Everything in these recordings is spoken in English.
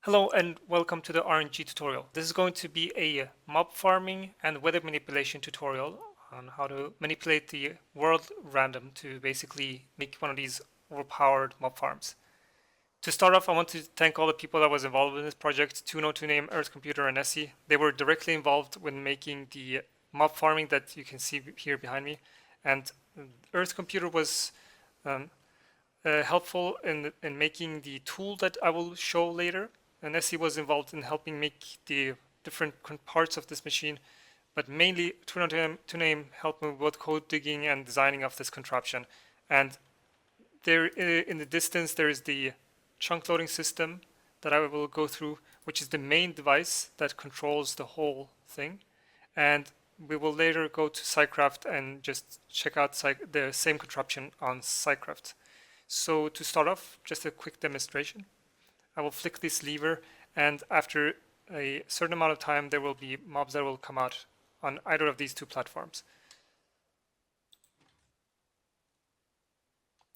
Hello and welcome to the RNG tutorial. This is going to be a mob farming and weather manipulation tutorial on how to manipulate the world random to basically make one of these overpowered mob farms. To start off, I want to thank all the people that was involved in this project, to name Earthcomputer and Nessie. They were directly involved when making the mob farming that you can see here behind me. And Earthcomputer was helpful in making the tool that I will show later. And Nessie was involved in helping make the different parts of this machine, but mainly to name helped me with code digging and designing of this contraption. And there in the distance there is the chunk loading system that I will go through, which is the main device that controls the whole thing. And we will later go to Scicraft and just check out the same contraption on Scicraft. So to start off, just a quick demonstration. I will flick this lever, and after a certain amount of time there will be mobs that will come out on either of these two platforms.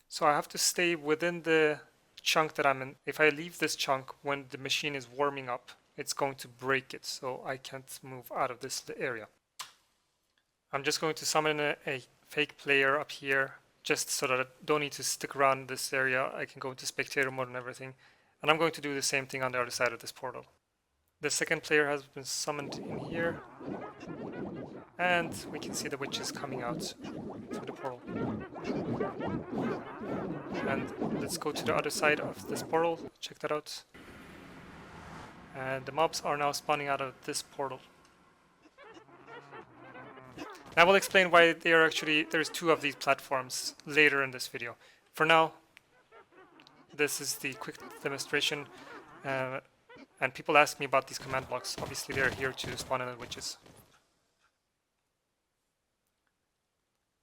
So I have to stay within the chunk that I'm in. If I leave this chunk when the machine is warming up, it's going to break it, so I can't move out of this area. I'm just going to summon a fake player up here, just so that I don't need to stick around this area. I can go into spectator mode and everything. And I'm going to do the same thing on the other side of this portal. The second player has been summoned in here. And we can see the witches coming out through the portal. And let's go to the other side of this portal, check that out. And the mobs are now spawning out of this portal. I will explain why they are there's two of these platforms later in this video. For now, this is the quick demonstration, and people ask me about these command blocks. Obviously they're here to spawn in the witches.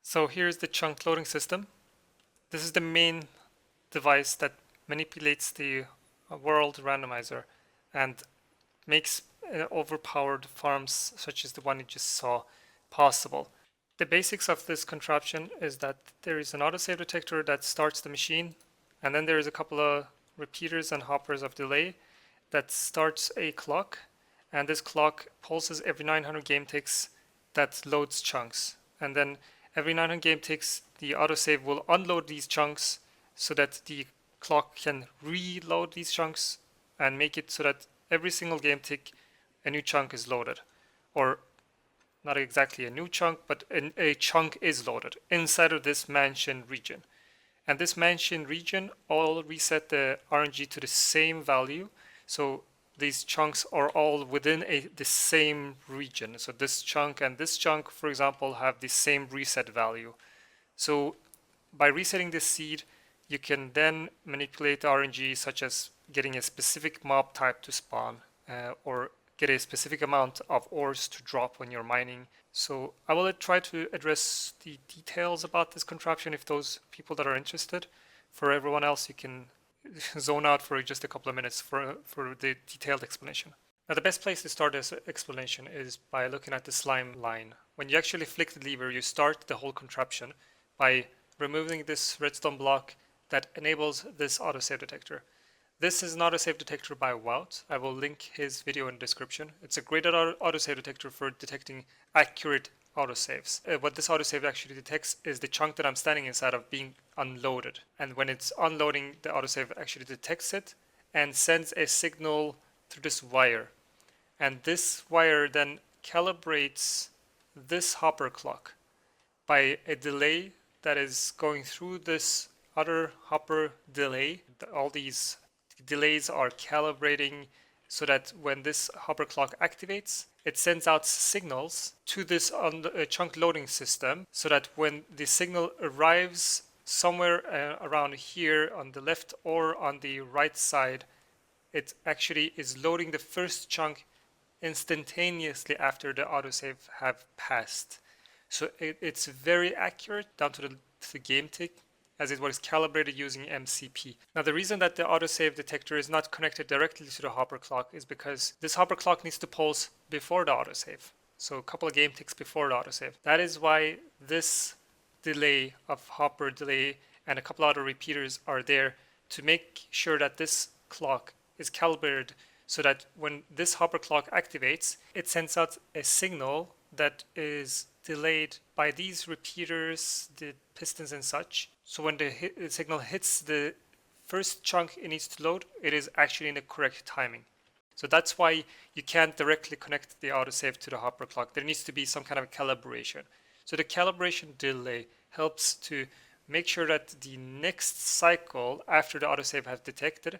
So here's the chunk loading system. This is the main device that manipulates the world randomizer and makes overpowered farms such as the one you just saw possible. The basics of this contraption is that there is an autosave detector that starts the machine, and then there is a couple of repeaters and hoppers of delay that starts a clock, and this clock pulses every 900 game ticks that loads chunks. And then every 900 game ticks, the autosave will unload these chunks so that the clock can reload these chunks and make it so that every single game tick a new chunk is loaded. Or not exactly a new chunk, but a chunk is loaded inside of this mansion region. And this mansion region all reset the RNG to the same value. So these chunks are all within the same region. So this chunk and this chunk, for example, have the same reset value. So by resetting this seed, you can then manipulate RNG, such as getting a specific mob type to spawn, or get a specific amount of ores to drop when you're mining. So I will try to address the details about this contraption if those people that are interested. For everyone else, you can zone out for just a couple of minutes for the detailed explanation. Now the best place to start this explanation is by looking at the slime line. When you actually flick the lever, you start the whole contraption by removing this redstone block that enables this autosave detector. This is an autosave detector by Wout. I will link his video in the description. It's a great autosave detector for detecting accurate autosaves. What this autosave actually detects is the chunk that I'm standing inside of being unloaded. And when it's unloading, the autosave actually detects it and sends a signal through this wire. And this wire then calibrates this hopper clock by a delay that is going through this other hopper delay. All these delays are calibrating so that when this hopper clock activates, it sends out signals to this chunk loading system so that when the signal arrives somewhere around here on the left or on the right side, it actually is loading the first chunk instantaneously after the autosave have passed. So it's very accurate down to the game tick, as it was calibrated using MCP. Now the reason that the autosave detector is not connected directly to the hopper clock is because this hopper clock needs to pulse before the autosave. So a couple of game ticks before the autosave. That is why this delay of hopper delay and a couple other repeaters are there to make sure that this clock is calibrated so that when this hopper clock activates, it sends out a signal that is delayed by these repeaters, the pistons and such. So when the signal hits the first chunk it needs to load, it is actually in the correct timing. So that's why you can't directly connect the autosave to the hopper clock. There needs to be some kind of calibration. So the calibration delay helps to make sure that the next cycle after the autosave has detected,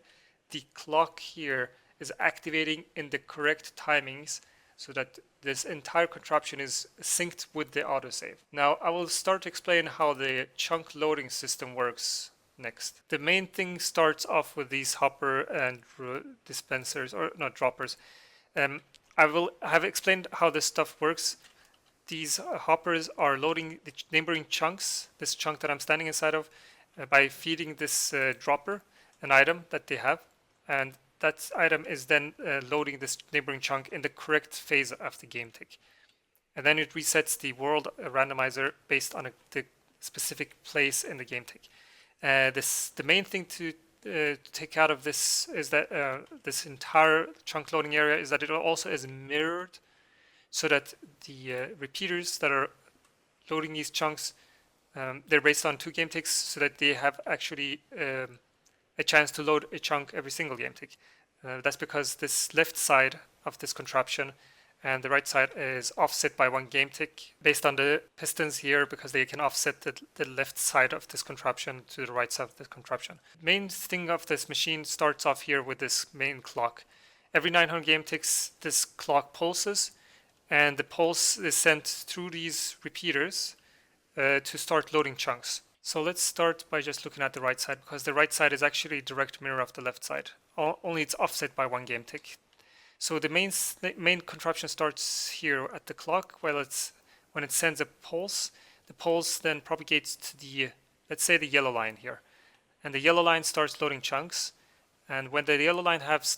the clock here is activating in the correct timings so that this entire contraption is synced with the autosave. Now I will start to explain how the chunk loading system works next. The main thing starts off with these hopper and dispensers, or not droppers. I will have explained how this stuff works. These hoppers are loading the neighboring chunks, this chunk that I'm standing inside of, by feeding this dropper an item that they have, and that item is then loading this neighboring chunk in the correct phase of the game tick. And then it resets the world randomizer based on the specific place in the game tick. The main thing to take out of this is that this entire chunk loading area is that it also is mirrored, so that the repeaters that are loading these chunks, they're based on 2 game ticks, so that they have actually a chance to load a chunk every single game tick. That's because this left side of this contraption and the right side is offset by 1 game tick based on the pistons here, because they can offset the left side of this contraption to the right side of this contraption. Main thing of this machine starts off here with this main clock. Every 900 game ticks, this clock pulses, and the pulse is sent through these repeaters to start loading chunks. So let's start by just looking at the right side, because the right side is actually a direct mirror of the left side. Only it's offset by 1 game tick. So the main contraption starts here at the clock, when it sends a pulse. The pulse then propagates to the, let's say, the yellow line here, and the yellow line starts loading chunks. And when the yellow line have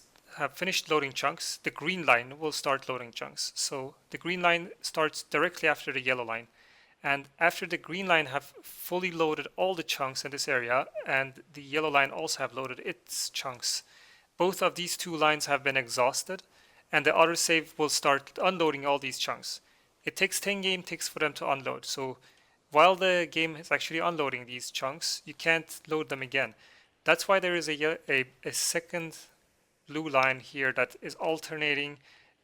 finished loading chunks, the green line will start loading chunks. So the green line starts directly after the yellow line. And after the green line have fully loaded all the chunks in this area, and the yellow line also have loaded its chunks, both of these 2 lines have been exhausted, and the autosave will start unloading all these chunks. It takes 10 game ticks for them to unload. So while the game is actually unloading these chunks, you can't load them again. That's why there is a second blue line here that is alternating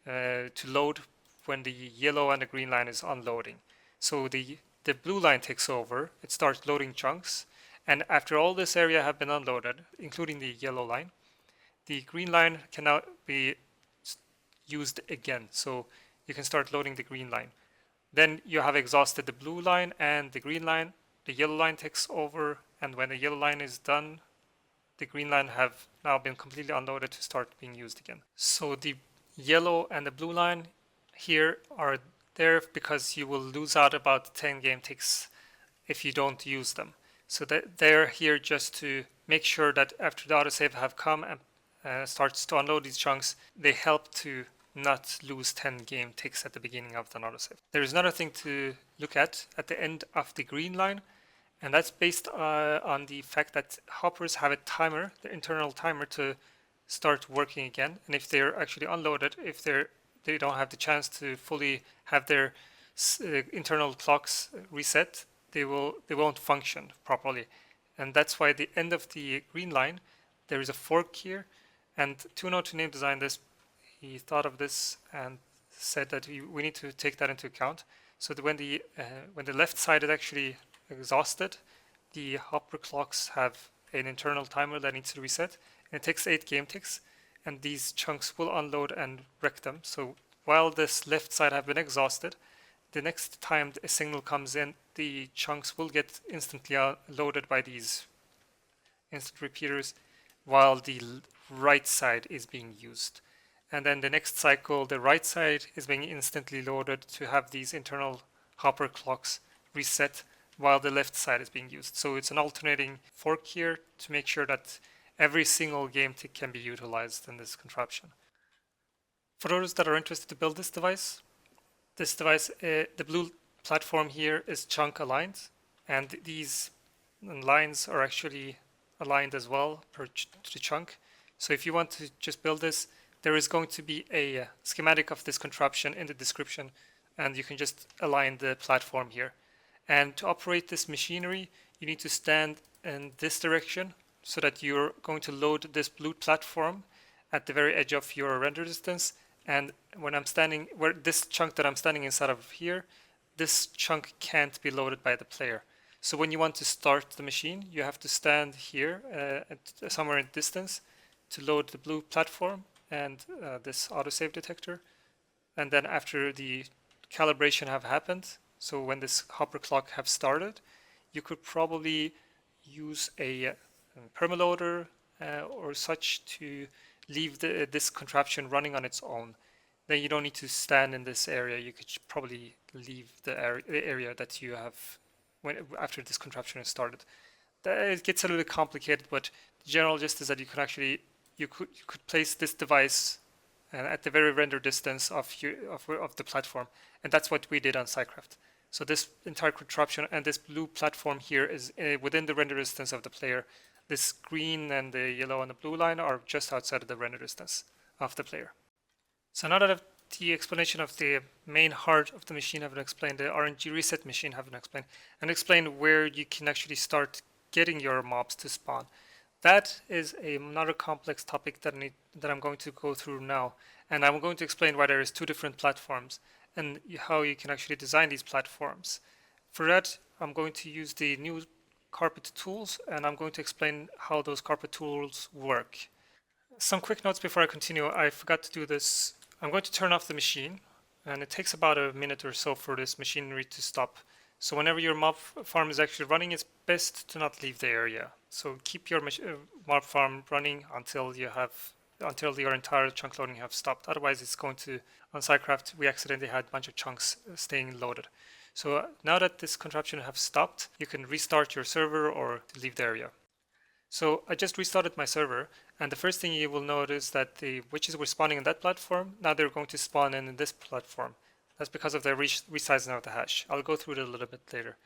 to load when the yellow and the green line is unloading. So the blue line takes over, it starts loading chunks, and after all this area have been unloaded, including the yellow line, the green line can now be used again. So you can start loading the green line. Then you have exhausted the blue line and the green line, the yellow line takes over, and when the yellow line is done, the green line have now been completely unloaded to start being used again. So the yellow and the blue line here are there because you will lose out about 10 game ticks if you don't use them. So they're here just to make sure that after the autosave have come and starts to unload these chunks, they help to not lose 10 game ticks at the beginning of the autosave. There is another thing to look at the end of the green line, and that's based on the fact that hoppers have a timer, the internal timer, to start working again. And if they're actually unloaded, if they don't have the chance to fully have their internal clocks reset, they won't function properly. And that's why at the end of the green line, there is a fork here. And Tuno, to name design this, he thought of this and said that we need to take that into account. So that when the left side is actually exhausted, the hopper clocks have an internal timer that needs to reset, and it takes 8 game ticks, and these chunks will unload and wreck them. So while this left side have been exhausted, the next time a signal comes in, the chunks will get instantly loaded by these instant repeaters, while the right side is being used. And then the next cycle, the right side is being instantly loaded to have these internal hopper clocks reset while the left side is being used. So it's an alternating fork here to make sure that every single game tick can be utilized in this contraption. For those that are interested to build this device, the blue platform here is chunk aligned, and these lines are actually aligned as well per the chunk. So if you want to just build this, there is going to be a schematic of this contraption in the description, and you can just align the platform here. And to operate this machinery, you need to stand in this direction so that you're going to load this blue platform at the very edge of your render distance. And when I'm standing, where this chunk that I'm standing inside of here, this chunk can't be loaded by the player. So when you want to start the machine, you have to stand here at somewhere in distance to load the blue platform and this autosave detector. And then after the calibration have happened, so when this hopper clock have started, you could probably use a permaloader or such to leave this contraption running on its own. Then you don't need to stand in this area. You could probably leave the area that you have after this contraption is started. It gets a little bit complicated, but the general gist is that you can actually you could place this device at the very render distance of the platform, and that's what we did on Scicraft. So this entire contraption and this blue platform here is within the render distance of the player. This green and the yellow and the blue line are just outside of the render distance of the player. So now that the explanation of the main heart of the machine have been explained, the RNG reset machine have been explained, and explained where you can actually start getting your mobs to spawn. That is another complex topic that I'm going to go through now, and I'm going to explain why there is two different platforms and how you can actually design these platforms. For that, I'm going to use the new carpet tools, and I'm going to explain how those carpet tools work. Some quick notes before I continue. I forgot to do this. I'm going to turn off the machine, and it takes about a minute or so for this machinery to stop. So whenever your mob farm is actually running, it's best to not leave the area. So keep your mob farm running until your entire chunk loading have stopped. Otherwise, it's going to, on Scicraft, we accidentally had a bunch of chunks staying loaded. So now that this contraption have stopped, you can restart your server or leave the area. So I just restarted my server, and the first thing you will notice that the witches were spawning in that platform. Now they're going to spawn in this platform. That's because of the resizing of the hash. I'll go through it a little bit later.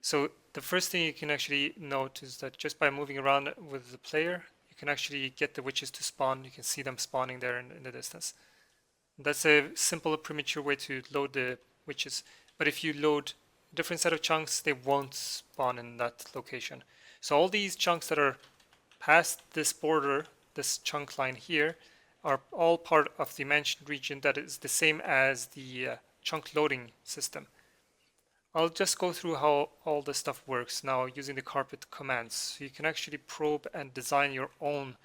So the first thing you can actually note is that just by moving around with the player, you can actually get the witches to spawn. You can see them spawning there in the distance. That's a simple, premature way to load the witches. But if you load a different set of chunks, they won't spawn in that location. So all these chunks that are past this border, this chunk line here, are all part of the mentioned region that is the same as the chunk loading system. I'll just go through how all this stuff works now using the carpet commands. So you can actually probe and design your own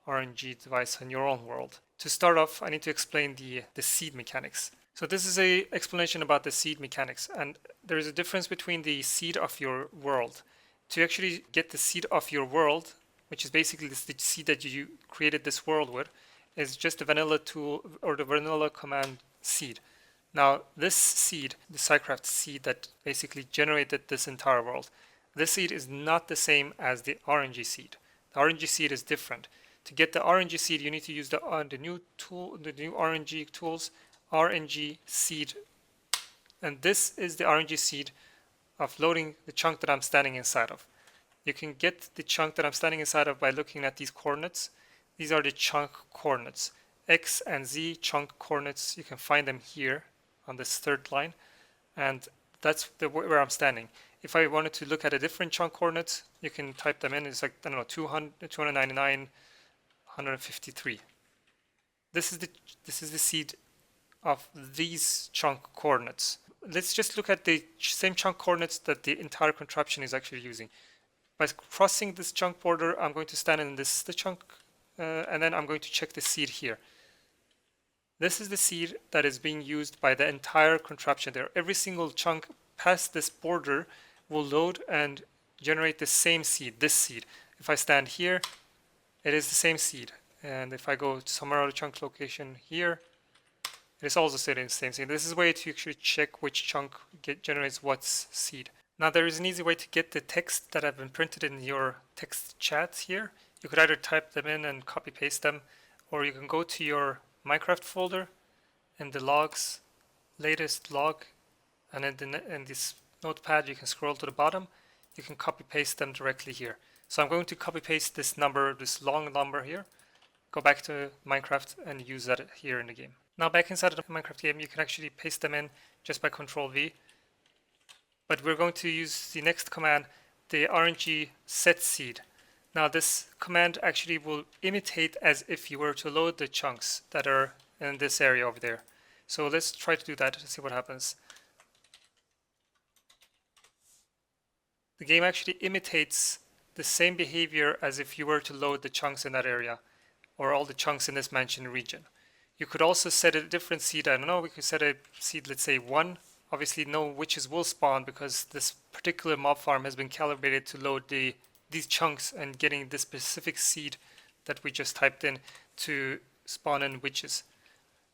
RNG device in your own world. To start off, I need to explain the seed mechanics. So this is an explanation about the seed mechanics, and there is a difference between the seed of your world. To actually get the seed of your world, which is basically the seed that you created this world with, is just a vanilla tool or the vanilla command seed. Now this seed, the Scicraft seed that basically generated this entire world, this seed is not the same as the RNG seed. The RNG seed is different. To get the RNG seed, you need to use the new RNG tools, RNG seed, and this is the RNG seed of loading the chunk that I'm standing inside of. You can get the chunk that I'm standing inside of by looking at these coordinates. These are the chunk coordinates, X and Z chunk coordinates. You can find them here on this third line, and that's where I'm standing. If I wanted to look at a different chunk coordinates, you can type them in. It's like, I don't know, 200, 299, 153. This is the seed of these chunk coordinates. Let's just look at the same chunk coordinates that the entire contraption is actually using. By crossing this chunk border, I'm going to stand in the chunk, and then I'm going to check the seed here. This is the seed that is being used by the entire contraption there. Every single chunk past this border will load and generate the same seed, this seed. If I stand here, it is the same seed. And if I go to some other chunk location here, it is also the same seed. This is a way to actually check which chunk generates what seed. Now there is an easy way to get the text that have been printed in your text chat here. You could either type them in and copy paste them, or you can go to your Minecraft folder in the logs, latest log, and in this notepad you can scroll to the bottom. You can copy paste them directly here. So I'm going to copy paste this number, this long number here, go back to Minecraft and use that here in the game. Now back inside of the Minecraft game, you can actually paste them in just by Control V. But we're going to use the next command, the RNG set seed. Now this command actually will imitate as if you were to load the chunks that are in this area over there. So let's try to do that to see what happens. The game actually imitates the same behavior as if you were to load the chunks in that area, or all the chunks in this mentioned region. You could also set a different seed. I don't know, we could set a seed, let's say 1. Obviously no witches will spawn because this particular mob farm has been calibrated to load these chunks and getting the specific seed that we just typed in to spawn in witches.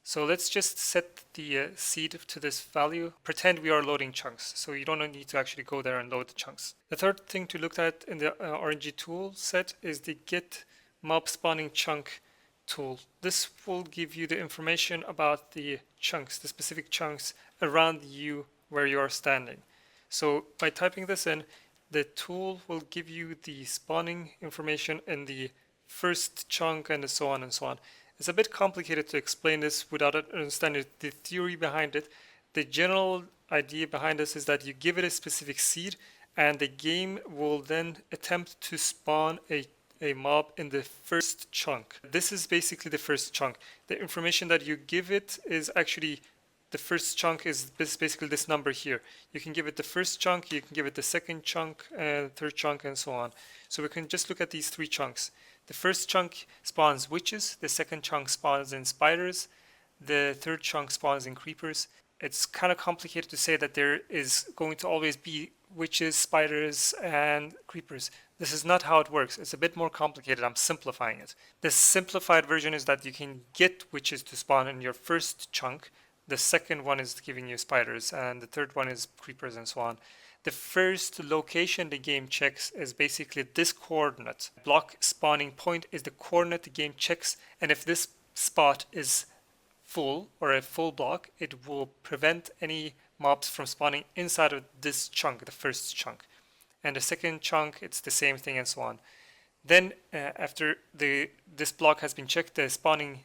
So let's just set the seed to this value. Pretend we are loading chunks, so you don't need to actually go there and load the chunks. The third thing to look at in the RNG tool set is the get mob spawning chunk tool. This will give you the information about the chunks, the specific chunks around you where you are standing. So by typing this in, the tool will give you the spawning information in the first chunk and so on and so on. It's a bit complicated to explain this without understanding the theory behind it. The general idea behind this is that you give it a specific seed and the game will then attempt to spawn a mob in the first chunk. This is basically the first chunk. The information that you give it is actually the first chunk is basically this number here. You can give it the first chunk, you can give it the second chunk, third chunk, and so on. So we can just look at these 3 chunks. The first chunk spawns witches, the second chunk spawns in spiders, the third chunk spawns in creepers. It's kind of complicated to say that there is going to always be witches, spiders, and creepers. This is not how it works. It's a bit more complicated. I'm simplifying it. The simplified version is that you can get witches to spawn in your first chunk. The second one is giving you spiders, and the third one is creepers and so on. The first location the game checks is basically this coordinate. Block spawning point is the coordinate the game checks, and if this spot is full or a full block, it will prevent any mobs from spawning inside of this chunk, the first chunk. And the second chunk, it's the same thing and so on. Then after this block has been checked, the spawning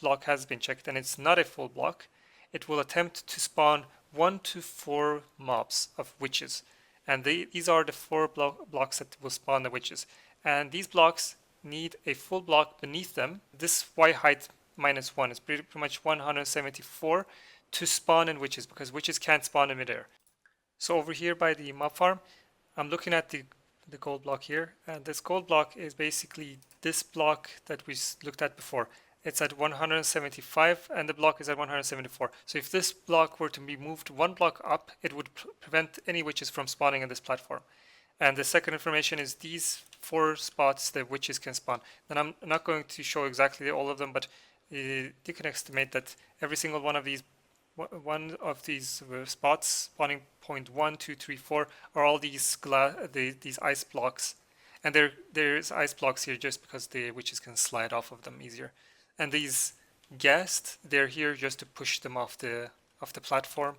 block has been checked and it's not a full block, it will attempt to spawn 1 to 4 mobs of witches. And these are the 4 blocks that will spawn the witches. And these blocks need a full block beneath them. This Y height -1 is pretty much 174 to spawn in witches, because witches can't spawn in midair. So over here by the mob farm, I'm looking at the gold block here, and this gold block is basically this block that we looked at before. It's at 175 and the block is at 174. So if this block were to be moved 1 block up, it would prevent any witches from spawning in this platform. And the second information is these 4 spots that witches can spawn. And I'm not going to show exactly all of them, but you can estimate that every single one of these spots, spawning point 1, 2, 3, 4, are all these ice blocks. And there's ice blocks here just because the witches can slide off of them easier. And these ghast, they're here just to push them off the platform,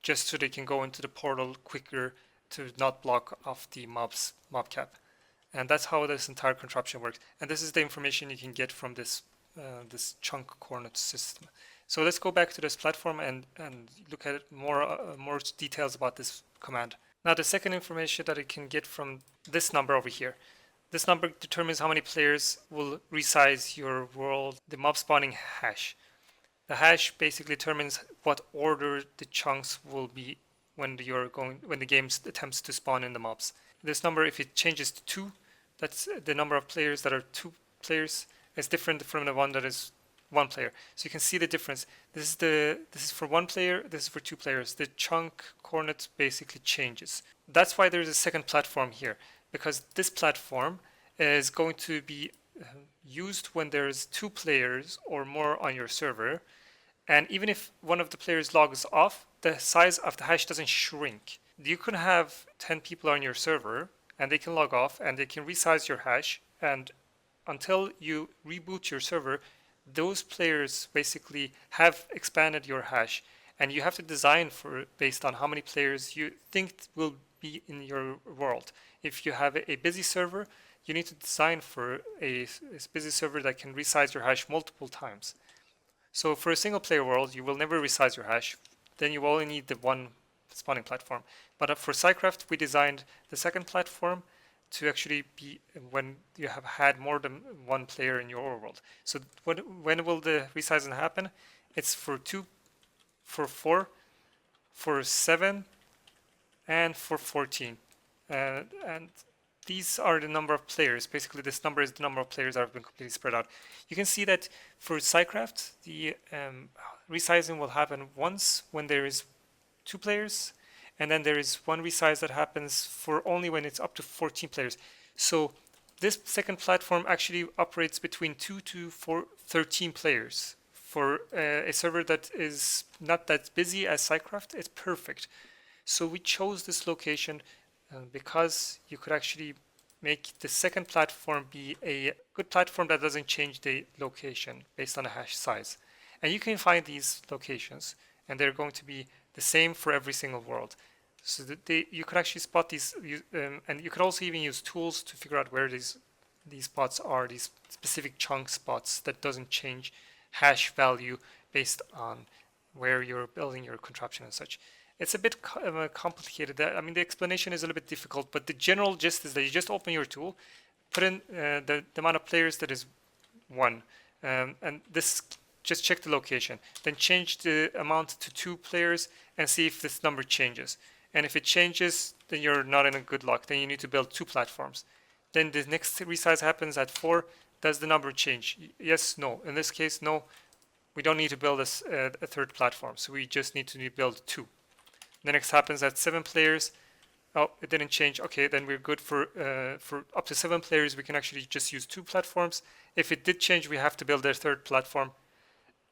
just so they can go into the portal quicker to not block off the mob cap. And that's how this entire contraption works. And this is the information you can get from this chunk coordinate system. So let's go back to this platform and look at more details about this command. Now the second information that it can get from this number over here. This number determines how many players will resize your world, the mob spawning hash. The hash basically determines what order the chunks will be when the game attempts to spawn in the mobs. This number, if it changes to 2, that's the number of players that are 2 players. It's different from the one that is 1 player. So you can see the difference. This is for 1 player, this is for 2 players. The chunk coordinate basically changes. That's why there's a second platform here, because this platform is going to be used when there's 2 players or more on your server. And even if one of the players logs off, the size of the hash doesn't shrink. You can have 10 people on your server and they can log off and they can resize your hash, and until you reboot your server, those players basically have expanded your hash, and you have to design for based on how many players you think will be in your world. If you have a busy server, you need to design for a busy server that can resize your hash multiple times. So for a single player world, you will never resize your hash. Then you only need the one spawning platform. But for Scicraft, we designed the second platform to actually be when you have had more than one player in your world. So when will the resizing happen? It's for 2, for 4, for 7, and for 14. And these are the number of players. Basically, this number is the number of players that have been completely spread out. You can see that for Scicraft, the resizing will happen once when there is 2 players, and then there is one resize that happens for only when it's up to 14 players. So this second platform actually operates between 2 to 13 players. For a server that is not that busy as Scicraft, it's perfect. So we chose this location because you could actually make the second platform be a good platform that doesn't change the location based on the hash size. And you can find these locations, and they're going to be the same for every single world. So that you could actually spot these, and you could also even use tools to figure out where these spots are, these specific chunk spots that doesn't change hash value based on where you're building your contraption and such. It's a bit complicated. I mean, the explanation is a little bit difficult, but the general gist is that you just open your tool, put in the amount of players that is 1, and this just check the location. Then change the amount to 2 players and see if this number changes. And if it changes, then you're not in a good luck. Then you need to build 2 platforms. Then the next resize happens at 4. Does the number change? Yes, no. In this case, no. We don't need to build a third platform, so we just need to build 2. The next happens at 7 players. Oh, it didn't change. Okay, then we're good for up to 7 players. We can actually just use 2 platforms. If it did change, we have to build a third platform.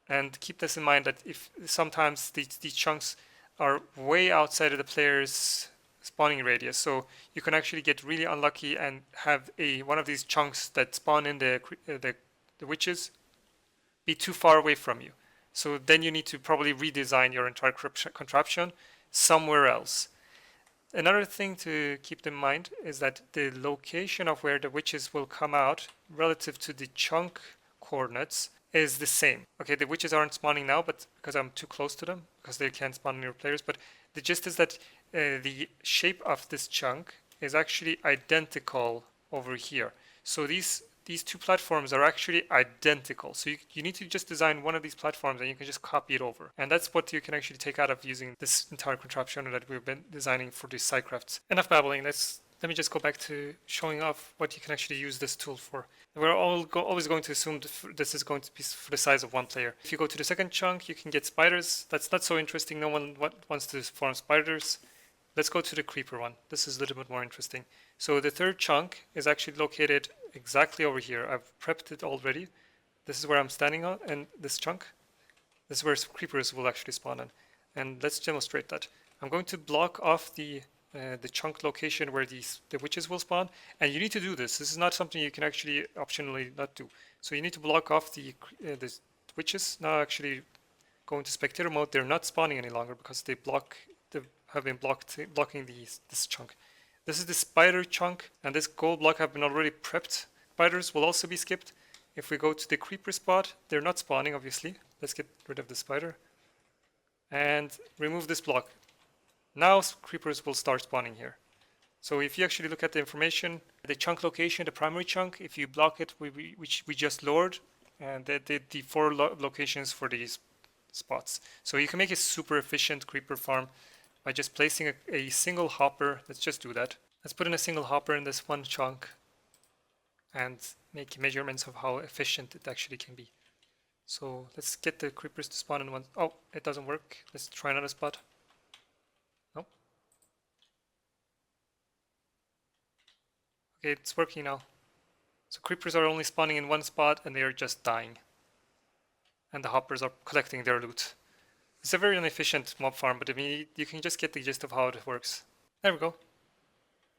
And keep this in mind that if sometimes these chunks are way outside of the player's spawning radius, so you can actually get really unlucky and have one of these chunks that spawn in the witches be too far away from you. So then you need to probably redesign your entire contraption somewhere else. Another thing to keep in mind is that the location of where the witches will come out relative to the chunk coordinates is the same. Okay, the witches aren't spawning now, but because I'm too close to them, because they can't spawn near players, but the gist is that the shape of this chunk is actually identical over here. So these 2 platforms are actually identical. So you need to just design one of these platforms and you can just copy it over. And that's what you can actually take out of using this entire contraption that we've been designing for these Scicrafts. Enough babbling, let me just go back to showing off what you can actually use this tool for. We're always going to assume this is going to be for the size of 1 player. If you go to the second chunk, you can get spiders. That's not so interesting. No one wants to farm spiders. Let's go to the creeper one. This is a little bit more interesting. So the third chunk is actually located exactly over here. I've prepped it already. This is where I'm standing on, and this chunk. This is where creepers will actually spawn in. And let's demonstrate that. I'm going to block off the chunk location where the witches will spawn, and you need to do this. This is not something you can actually optionally not do. So you need to block off the witches. Now actually go into spectator mode. They're not spawning any longer because they have been blocking this chunk. This is the spider chunk, and this gold block have been already prepped. Spiders will also be skipped. If we go to the creeper spot, they're not spawning, obviously. Let's get rid of the spider and remove this block. Now creepers will start spawning here. So if you actually look at the information, the chunk location, the primary chunk, if you block it, which we just lowered, and the 4 locations for these spots. So you can make a super efficient creeper farm by just placing a single hopper. Let's just do that. Let's put in a single hopper in this one chunk and make measurements of how efficient it actually can be. So let's get the creepers to spawn in one. Oh, it doesn't work. Let's try another spot. Nope. Okay, it's working now. So creepers are only spawning in one spot and they are just dying. And the hoppers are collecting their loot. It's a very inefficient mob farm, but I mean, you can just get the gist of how it works. There we go.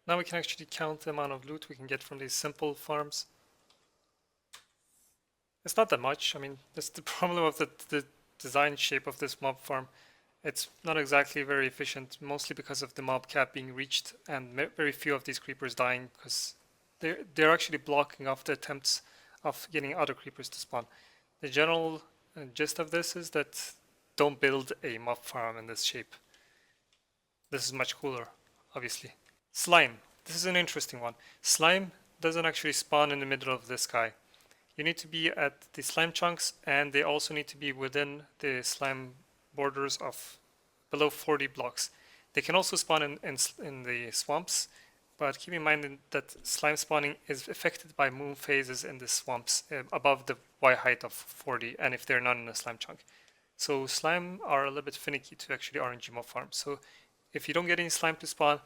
Now we can actually count the amount of loot we can get from these simple farms. It's not that much. I mean, that's the problem of the design shape of this mob farm. It's not exactly very efficient, mostly because of the mob cap being reached and very few of these creepers dying because they're actually blocking off the attempts of getting other creepers to spawn. The general gist of this is that don't build a mob farm in this shape. This is much cooler, obviously. Slime. This is an interesting one. Slime doesn't actually spawn in the middle of the sky. You need to be at the slime chunks, and they also need to be within the slime borders of below 40 blocks. They can also spawn in the swamps, but keep in mind that slime spawning is affected by moon phases in the swamps above the Y height of 40, and if they're not in a slime chunk. So slime are a little bit finicky to actually RNG mob farm. So if you don't get any slime to spawn,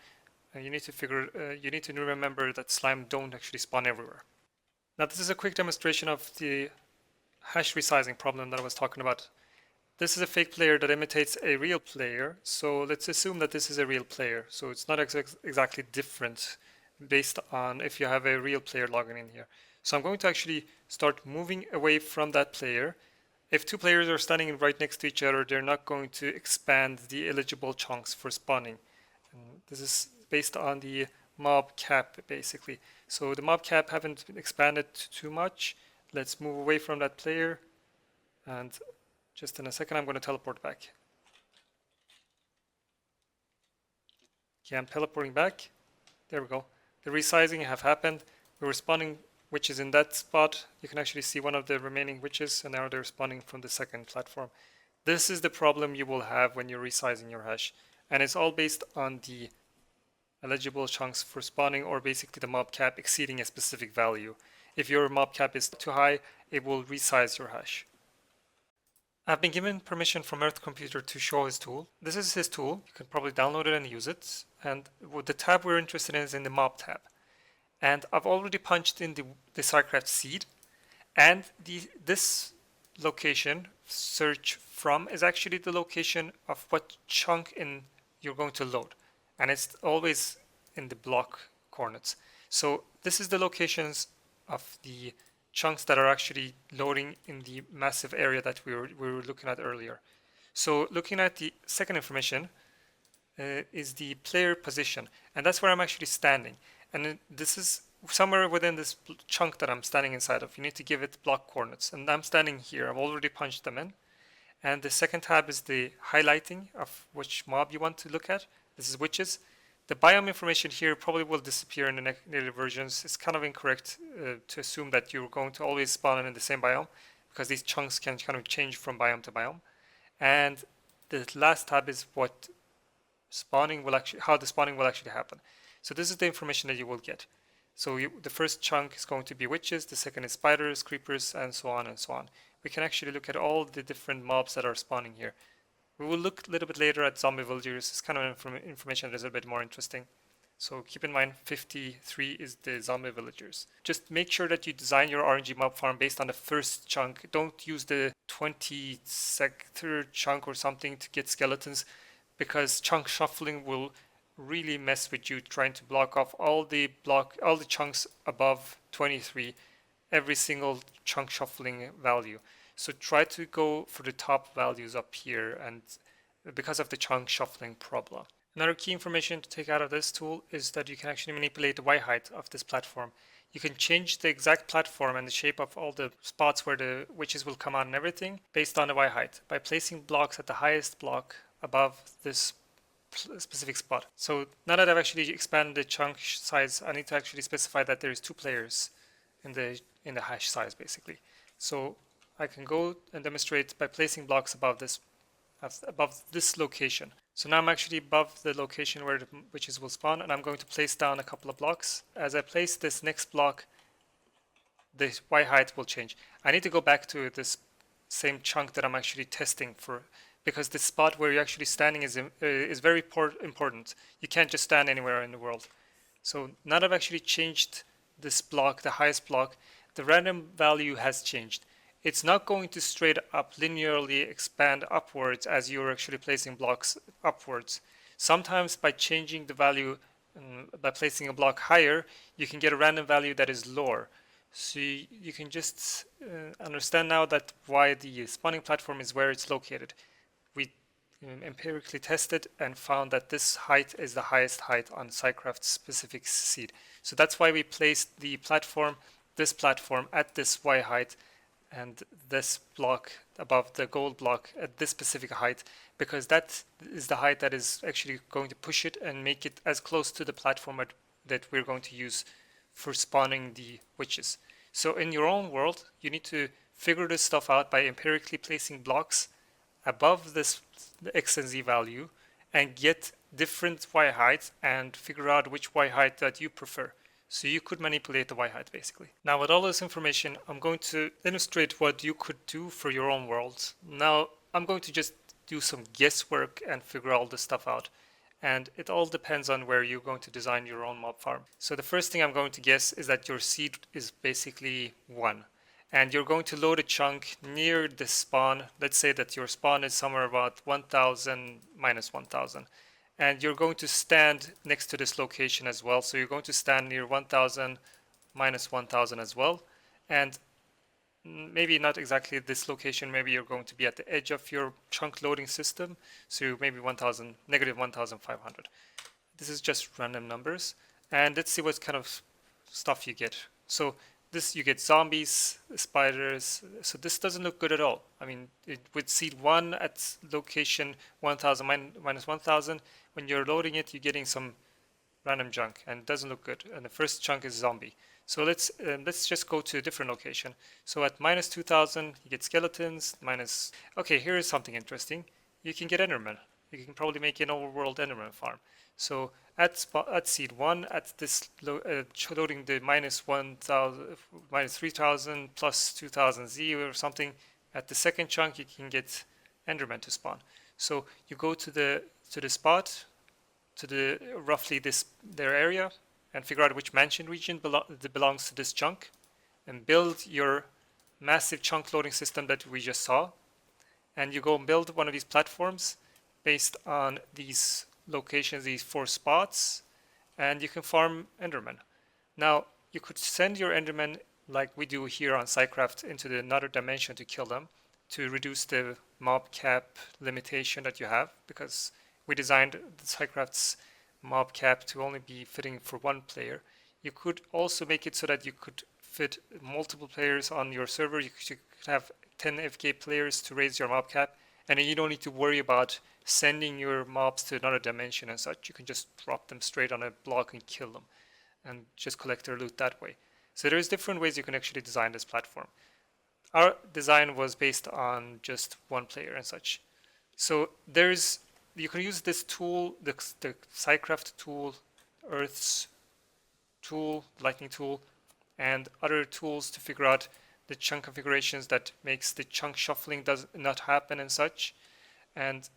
you need to remember that slime don't actually spawn everywhere. Now this is a quick demonstration of the hash resizing problem that I was talking about. This is a fake player that imitates a real player, so let's assume that this is a real player. So it's not exactly different based on if you have a real player logging in here. So I'm going to actually start moving away from that player. If two players are standing right next to each other, they're not going to expand the eligible chunks for spawning. And this is based on the mob cap, basically. So the mob cap haven't expanded too much. Let's move away from that player, and just in a second I'm going to teleport back. Okay, I'm teleporting back. There we go. The resizing have happened. We're spawning witches in that spot. You can actually see one of the remaining witches, and now they're spawning from the second platform. This is the problem you will have when you're resizing your hash, and it's all based on the eligible chunks for spawning, or basically the mob cap exceeding a specific value. If your mob cap is too high, it will resize your hash. I've been given permission from Earthcomputer to show his tool. This is his tool. You can probably download it and use it. And the tab we're interested in is in the mob tab. And I've already punched in the Scicraft seed. And this location, search from, is actually the location of what chunk you're going to load. And it's always in the block coordinates. So this is the locations of the chunks that are actually loading in the massive area that we were looking at earlier. So looking at the second information is the player position, and that's where I'm actually standing. And this is somewhere within this chunk that I'm standing inside of. You need to give it block coordinates, and I'm standing here. I've already punched them in. And the second tab is the highlighting of which mob you want to look at. This is witches. The biome information here probably will disappear in the later versions. It's kind of incorrect to assume that you're going to always spawn in the same biome, because these chunks can kind of change from biome to biome. And the last tab is how the spawning will actually happen. So this is the information that you will get. So the first chunk is going to be witches, the second is spiders, creepers, and so on and so on. We can actually look at all the different mobs that are spawning here. We will look a little bit later at zombie villagers. It's kind of information that is a bit more interesting. So keep in mind 53 is the zombie villagers. Just make sure that you design your RNG mob farm based on the first chunk. Don't use the 20 sector chunk or something to get skeletons, because chunk shuffling will really mess with you trying to block off all the chunks above 23, every single chunk shuffling value. So try to go for the top values up here, and because of the chunk shuffling problem. Another key information to take out of this tool is that you can actually manipulate the Y height of this platform. You can change the exact platform and the shape of all the spots where the witches will come out and everything based on the Y height by placing blocks at the highest block above this specific spot. So now that I've actually expanded the chunk size, I need to actually specify that there's 2 players in the hash size, basically. So I can go and demonstrate by placing blocks above this location. So now I'm actually above the location where the witches will spawn, and I'm going to place down a couple of blocks. As I place this next block, the Y height will change. I need to go back to this same chunk that I'm actually testing for, because the spot where you're actually standing is very important. You can't just stand anywhere in the world. So now that I've actually changed this block, the highest block, the random value has changed. It's not going to straight up linearly expand upwards as you're actually placing blocks upwards. Sometimes by changing the value, by placing a block higher, you can get a random value that is lower. So you can just understand now that why the spawning platform is where it's located. We empirically tested and found that this height is the highest height on Scicraft's specific seed. So that's why we placed the platform, this platform at this Y height and this block above the gold block at this specific height, because that is the height that is actually going to push it and make it as close to the platform that we're going to use for spawning the witches. So in your own world, you need to figure this stuff out by empirically placing blocks above this the x and z value and get different y heights and figure out which y height that you prefer. So you could manipulate the y height basically. Now with all this information, I'm going to illustrate what you could do for your own world. Now I'm going to just do some guesswork and figure all this stuff out. And it all depends on where you're going to design your own mob farm. So the first thing I'm going to guess is that your seed is basically 1. And you're going to load a chunk near the spawn. Let's say that your spawn is somewhere about 1000 minus 1000. And you're going to stand next to this location as well. So you're going to stand near 1000 minus 1000 as well. And maybe not exactly this location, maybe you're going to be at the edge of your chunk loading system. So maybe 1000, negative 1500. This is just random numbers. And let's see what kind of stuff you get. So this, you get zombies, spiders. So this doesn't look good at all. I mean, with seed 1 at location 1000 minus 1000, when you're loading it, you're getting some random junk and it doesn't look good. And the first chunk is zombie. So let's just go to a different location. So at minus 2000, you get skeletons, minus... Okay, here is something interesting. You can get Enderman. You can probably make an overworld Enderman farm. So at seed 1, at this loading the minus 1000, minus 3000 plus 2000 Z or something, at the second chunk you can get Enderman to spawn. So you go to the spot, to the roughly their area, and figure out which mansion region belongs to this chunk, and build your massive chunk loading system that we just saw. And you go and build one of these platforms based on these locations, these 4 spots, and you can farm Enderman. Now, you could send your Enderman, like we do here on Scicraft, into another dimension to kill them, to reduce the mob cap limitation that you have, because we designed the Scicraft's mob cap to only be fitting for 1 player. You could also make it so that you could fit multiple players on your server. You could have 10 FK players to raise your mob cap, and then you don't need to worry about sending your mobs to another dimension and such. You can just drop them straight on a block and kill them and just collect their loot that way. So there's different ways you can actually design this platform. Our design was based on just 1 player and such. So you can use this tool, the Scicraft tool, Earth's tool, Lightning tool, and other tools to figure out the chunk configurations that makes the chunk shuffling does not happen and such. And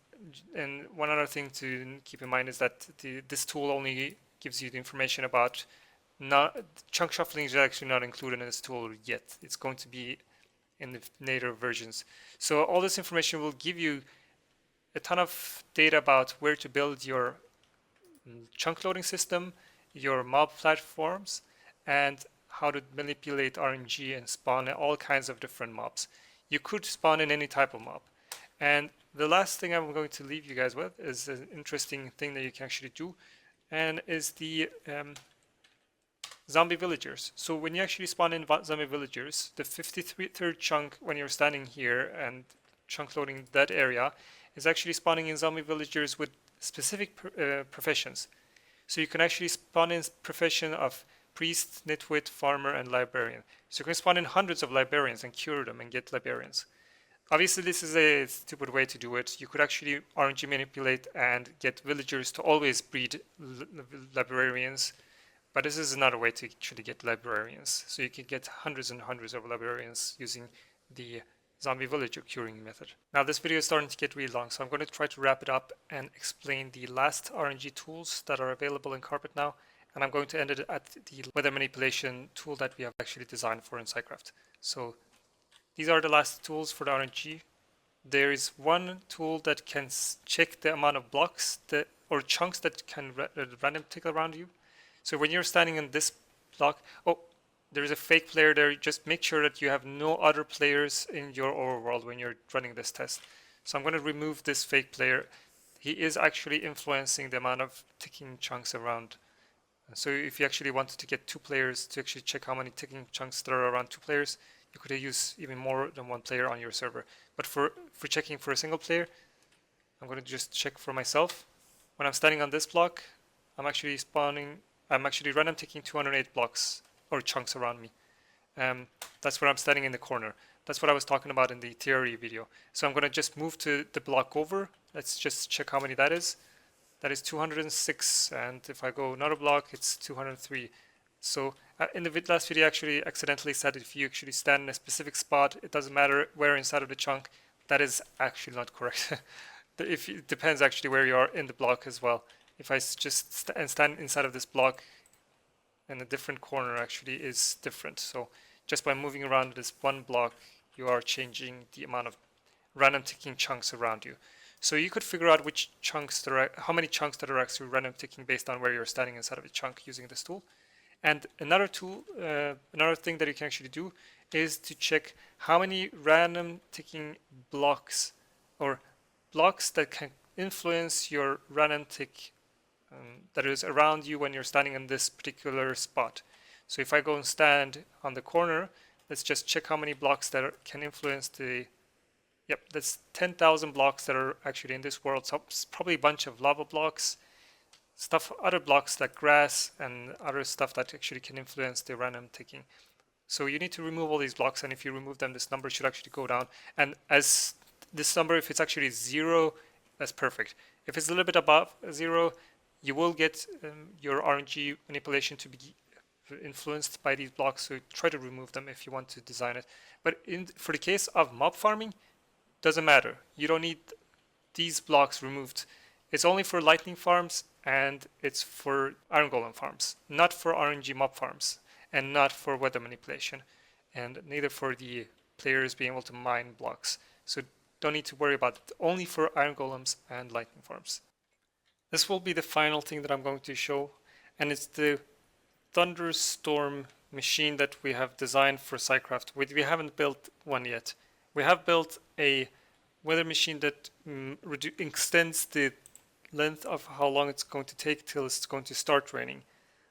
one other thing to keep in mind is that this tool only gives you the information about chunk shuffling is actually not included in this tool yet. It's going to be in the later versions. So all this information will give you a ton of data about where to build your chunk loading system, your mob platforms, and how to manipulate RNG and spawn all kinds of different mobs. You could spawn in any type of mob. And the last thing I'm going to leave you guys with is an interesting thing that you can actually do, and is the zombie villagers. So when you actually spawn in zombie villagers, the 53rd chunk when you're standing here and chunk loading that area is actually spawning in zombie villagers with specific professions. So you can actually spawn in profession of priest, nitwit, farmer, and librarian. So you can spawn in hundreds of librarians and cure them and get librarians. Obviously, this is a stupid way to do it. You could actually RNG manipulate and get villagers to always breed librarians, but this is another way to actually get librarians. So you can get hundreds and hundreds of librarians using the zombie villager curing method. Now this video is starting to get really long, so I'm going to try to wrap it up and explain the last RNG tools that are available in Carpet now, and I'm going to end it at the weather manipulation tool that we have actually designed for in Scicraft. So these are the last tools for the RNG. There is one tool that can check the amount of blocks or chunks that can random tick around you. So when you're standing in this block, there is a fake player there. Just make sure that you have no other players in your overworld when you're running this test. So I'm going to remove this fake player. He is actually influencing the amount of ticking chunks around. So if you actually wanted to get 2 players to actually check how many ticking chunks there are around 2 players, you could use even more than 1 player on your server. But for checking for a single player, I'm going to just check for myself. When I'm standing on this block, I'm actually random ticking 208 blocks or chunks around me. That's where I'm standing in the corner. That's what I was talking about in the theory video. So I'm going to just move to the block over. Let's just check how many that is. That is 206, and if I go another block, it's 203. So in the last video, I actually accidentally said if you actually stand in a specific spot, it doesn't matter where inside of the chunk. That is actually not correct. It depends actually where you are in the block as well. If I just stand inside of this block, and a different corner actually is different. So just by moving around this one block, you are changing the amount of random ticking chunks around you. So you could figure out which chunks there are, how many chunks that are actually random ticking based on where you're standing inside of a chunk using this tool. And another tool, another thing that you can actually do is to check how many random ticking blocks or blocks that can influence your random tick that is around you when you're standing in this particular spot. So if I go and stand on the corner, let's just check how many blocks that can influence the, yep, that's 10,000 blocks that are actually in this world. So it's probably a bunch of lava blocks, other blocks like grass and other stuff that actually can influence the random ticking. So you need to remove all these blocks, and if you remove them, this number should actually go down. And as this number, if it's actually 0, that's perfect. If it's a little bit above 0, you will get your RNG manipulation to be influenced by these blocks, so try to remove them if you want to design it. But for the case of mob farming, doesn't matter. You don't need these blocks removed. It's only for lightning farms, and it's for iron golem farms, not for RNG mob farms, and not for weather manipulation, and neither for the players being able to mine blocks. So don't need to worry about it. Only for iron golems and lightning farms. This will be the final thing that I'm going to show, and it's the Thunderstorm Machine that we have designed for Scicraft. We haven't built one yet. We have built a weather machine that extends the length of how long it's going to take till it's going to start raining.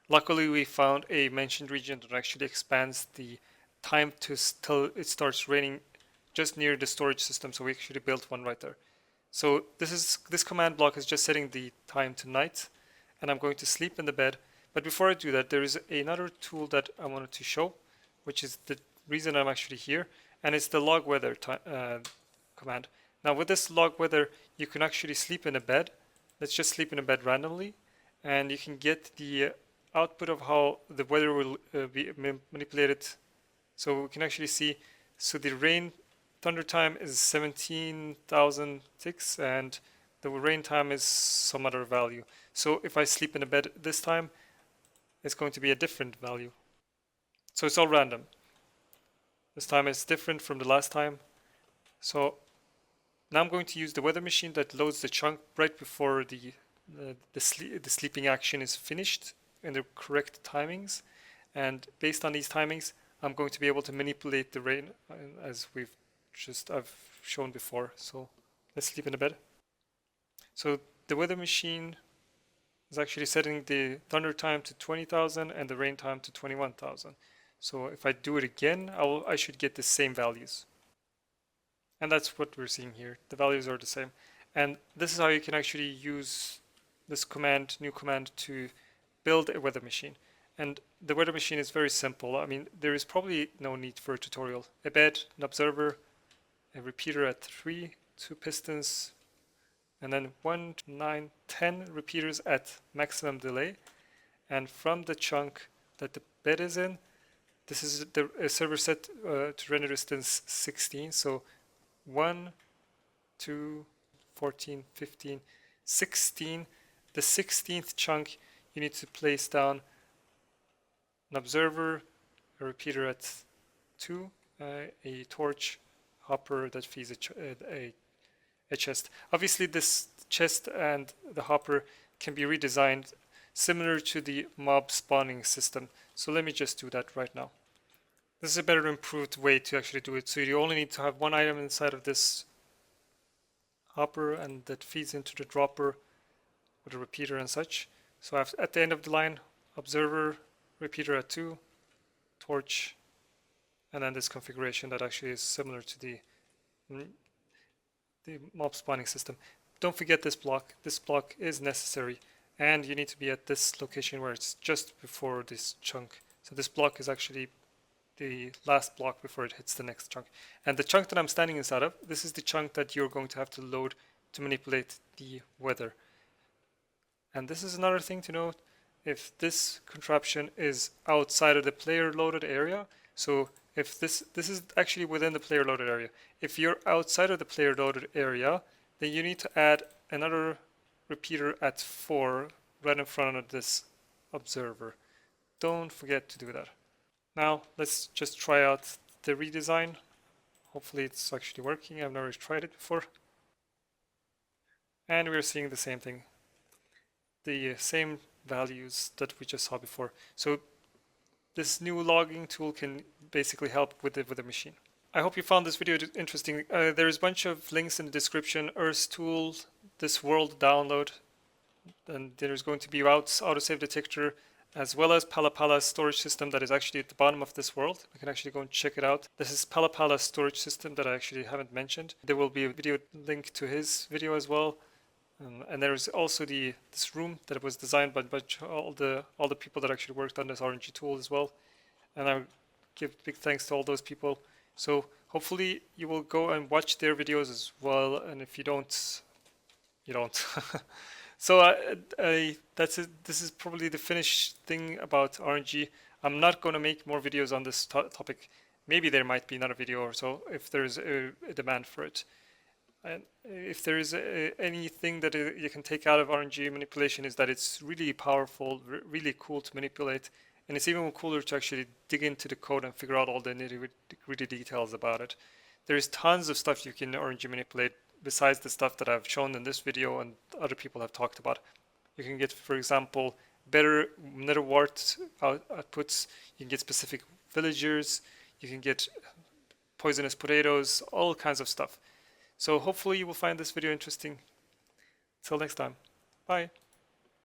Luckily, we found a mentioned region that actually expands the time till it starts raining just near the storage system, so we actually built one right there. So this command block is just setting the time to night, and I'm going to sleep in the bed. But before I do that, there is another tool that I wanted to show, which is the reason I'm actually here, and it's the log weather command. Now with this log weather, you can actually sleep in a bed. Let's just sleep in a bed randomly, and you can get the output of how the weather will be manipulated. So we can actually see, so the rain thunder time is 17,000 ticks, and the rain time is some other value. So if I sleep in a bed this time, it's going to be a different value. So it's all random. This time it's different from the last time. So now I'm going to use the weather machine that loads the chunk right before the sleeping action is finished in the correct timings. And based on these timings, I'm going to be able to manipulate the rain as I've shown before. So let's sleep in a bed. So the weather machine is actually setting the thunder time to 20,000 and the rain time to 21,000. So if I do it again, I should get the same values. And that's what we're seeing here. The values are the same. And this is how you can actually use this command, new command, to build a weather machine. And the weather machine is very simple. I mean, there is probably no need for a tutorial. A bed, an observer, a repeater at 3, 2 pistons, and then 1, 9, 10 repeaters at maximum delay. And from the chunk that the bed is in, this is the server set to render distance 16. So 1, 2, 14, 15, 16. The 16th chunk, you need to place down an observer, a repeater at 2, a torch, hopper that feeds a chest. Obviously this chest and the hopper can be redesigned similar to the mob spawning system. So let me just do that right now. This is a better improved way to actually do it. So you only need to have one item inside of this hopper, and that feeds into the dropper with a repeater and such. So at the end of the line, observer, repeater at 2, torch, and then this configuration that actually is similar to the mob spawning system. Don't forget this block. This block is necessary, and you need to be at this location where it's just before this chunk. So this block is actually the last block before it hits the next chunk. And the chunk that I'm standing inside of, this is the chunk that you're going to have to load to manipulate the weather. And this is another thing to note. If this contraption is outside of the player loaded area, so if this is actually within the player loaded area. If you're outside of the player loaded area, then you need to add another repeater at 4 right in front of this observer. Don't forget to do that. Now let's just try out the redesign. Hopefully it's actually working. I've never tried it before. And we're seeing the same thing. The same values that we just saw before. So this new logging tool can basically help with the machine. I hope you found this video interesting. There's a bunch of links in the description. Earth's tool, this world download, and there's going to be routes, autosave detector, as well as Palapala's storage system that is actually at the bottom of this world. You can actually go and check it out. This is Palapala's storage system that I actually haven't mentioned. There will be a video link to his video as well. And there is also this room that was designed by all the people that actually worked on this RNG tool as well. And I give big thanks to all those people. So hopefully you will go and watch their videos as well. And if you don't, you don't. So that's it. This is probably the finished thing about RNG. I'm not going to make more videos on this topic. Maybe there might be another video or so if there's a demand for it. And if there is anything that you can take out of RNG manipulation is that it's really powerful, really cool to manipulate, and it's even cooler to actually dig into the code and figure out all the nitty-gritty details about it. There's tons of stuff you can RNG manipulate besides the stuff that I've shown in this video and other people have talked about. You can get, for example, better nether wart outputs, you can get specific villagers, you can get poisonous potatoes, all kinds of stuff. So hopefully you will find this video interesting. Till next time. Bye.